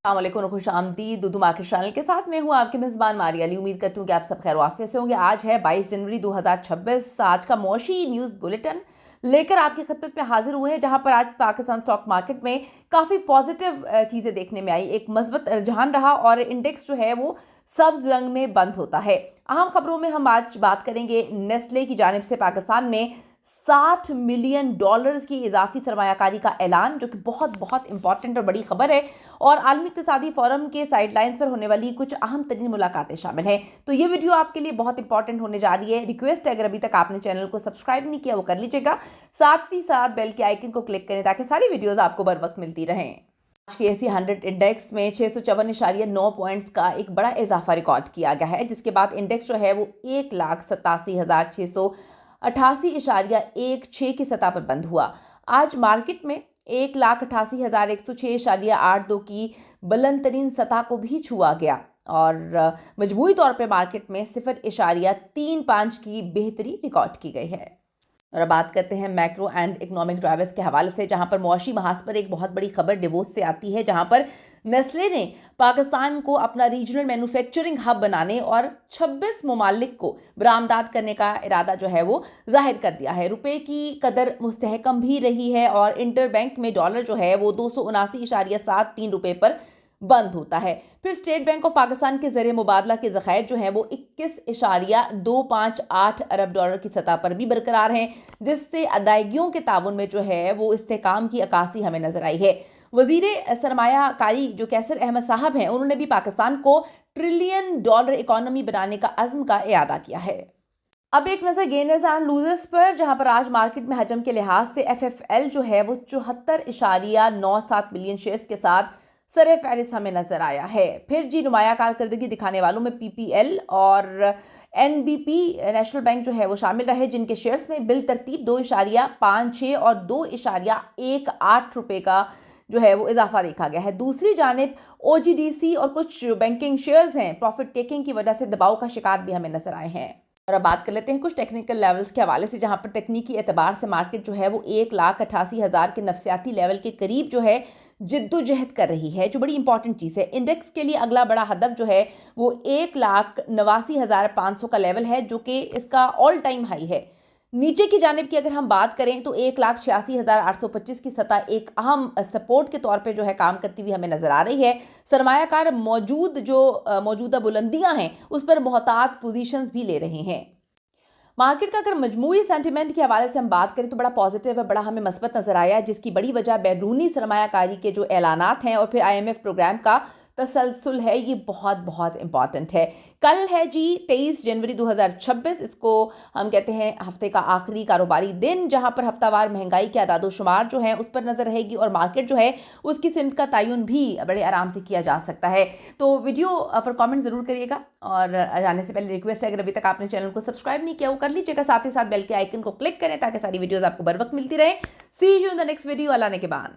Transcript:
अस्सलामुअलैकुम खुश आमदीद दूधू मार्केट चैनल के साथ मैं हूं आपके मेज़बान मारिया अली। उम्मीद करती हूं कि आप सब खैर वाफियत से होंगे। आज है 22 जनवरी 2026। आज का मौशी न्यूज़ बुलेटिन लेकर आपकी खिदमत में हाजिर हुए हैं, जहां पर आज पाकिस्तान स्टॉक मार्केट में काफ़ी पॉजिटिव चीज़ें देखने में आई। एक मजबूत रुझान रहा और इंडेक्स जो है वो सब्ज रंग में बंद होता है। अहम खबरों में हम आज बात करेंगे नेस्ले की जानिब से पाकिस्तान में $60 मिलियन की इजाफी सरमायाकारी का ऐलान, जो कि बहुत बहुत इंपॉर्टेंट और बड़ी खबर है। और आलमी इक़्तिसादी फोरम के साइडलाइंस पर होने वाली कुछ अहम तरीन मुलाकातें शामिल हैं। तो ये वीडियो आपके लिए बहुत इंपॉर्टेंट होने जा रही है। रिक्वेस्ट है, अगर अभी तक आपने चैनल को सब्सक्राइब नहीं किया वो कर लीजिएगा, साथ ही साथ बेल के आइकन को क्लिक करें ताकि सारी वीडियोज़ आपको बर वक्त मिलती रहें। आज के एसी 100 इंडेक्स में 654.9 पॉइंट्स का एक बड़ा इजाफा रिकॉर्ड किया गया है, जिसके बाद इंडेक्स जो है वो 1,87,688.16 की सतह पर बंद हुआ। आज मार्केट में 1,88,106.82 की बुलंद तरीन सतह को भी छुआ गया और मजमूई तौर पर मार्केट में 0.35 की बेहतरी रिकॉर्ड की गई है। और अब बात करते हैं मैक्रो एंड इकोनॉमिक ड्राइवर्स के हवाले से, जहां पर मौशी महाज पर एक बहुत बड़ी खबर डिवोस से आती है, जहां पर नेस्ले ने पाकिस्तान को अपना रीजनल मैन्युफैक्चरिंग हब बनाने और 26 ममालिक को बरामदात करने का इरादा जो है वो जाहिर कर दिया है। रुपए की कदर मुस्तहकम भी रही है और इंटर बैंक में डॉलर जो है वो 279.73 रुपये पर बंद होता है। फिर स्टेट बैंक ऑफ पाकिस्तान के ज़रिए मुबादला के ज़खायर जो है वो 21.258 अरब डॉलर की सतह पर भी बरकरार हैं, जिससे अदायगियों के ताउन में जो है वो इस्तेहकाम की अक्कासी हमें नजर आई है। वज़ीर सरमायाकारी जो कैसर अहमद साहब हैं, उन्होंने भी पाकिस्तान को $1 ट्रिलियन इकॉनमी बनाने का अज़्म का इरादा किया है। अब एक नज़र गेनर्स एंड लूजर्स पर, जहां पर आज मार्केट में हजम के लिहाज से FFL जो है वो 74.97 मिलियन शेयर्स के साथ सरे फहरिस्त हमें नजर आया है। फिर जी नुमाया कारकर्दगी दिखाने वालों में PPL और NBP नेशनल बैंक जो है वो शामिल रहे, जिनके शेयर्स में बिल तरतीब 2.56 और 2.18 रुपये का जो है वो इजाफा देखा गया है। दूसरी जानिब OGDC और कुछ बैंकिंग शेयर्स हैं प्रॉफिट टेकिंग की वजह से दबाव का शिकार भी हमें नजर आए हैं। और अब बात कर लेते हैं कुछ टेक्निकल लेवल्स के हवाले से, जहां पर तकनीकी एतबार से मार्केट जो है वो 1,88,000 के नफसियाती लेवल के करीब जो है जिद्दोजहद कर रही है, जो बड़ी इंपॉर्टेंट चीज़ है। इंडेक्स के लिए अगला बड़ा हदफ जो है वो 1,89,500 का लेवल है, जो कि इसका ऑल टाइम हाई है। नीचे की जानिब की अगर हम बात करें तो 1,86,825 की सतह एक अहम सपोर्ट के तौर पे जो है काम करती हुई हमें नजर आ रही है। सरमायाकार मौजूदा बुलंदियां हैं उस पर मोहतात पोजीशंस भी ले रहे हैं। मार्केट का अगर मजमूई सेंटिमेंट के हवाले से हम बात करें तो बड़ा पॉजिटिव है, बड़ा हमें मस्बत नजर आया है, जिसकी बड़ी वजह बैरूनी सरमायाकारी के जो ऐलानात हैं और फिर IMF प्रोग्राम का तसलसल है। ये बहुत बहुत इंपॉर्टेंट है। कल है जी 23 जनवरी 2026, इसको हम कहते हैं हफ्ते का आखिरी कारोबारी दिन, जहां पर हफ्तावार महंगाई के अदादो शुमार जो है उस पर नजर रहेगी और मार्केट जो है उसकी सिमत का तयन भी बड़े आराम से किया जा सकता है। तो वीडियो पर कमेंट ज़रूर करिएगा और जाने से पहले रिक्वेस्ट है, अगर अभी तक आपने चैनल को सब्सक्राइब नहीं किया वो कर लीजिएगा, साथ ही साथ बेल के आइकन को क्लिक करें ताकि सारी वीडियोज़ आपको बर वक्त मिलती रहे। See you in the next video. Allah ने के बाद।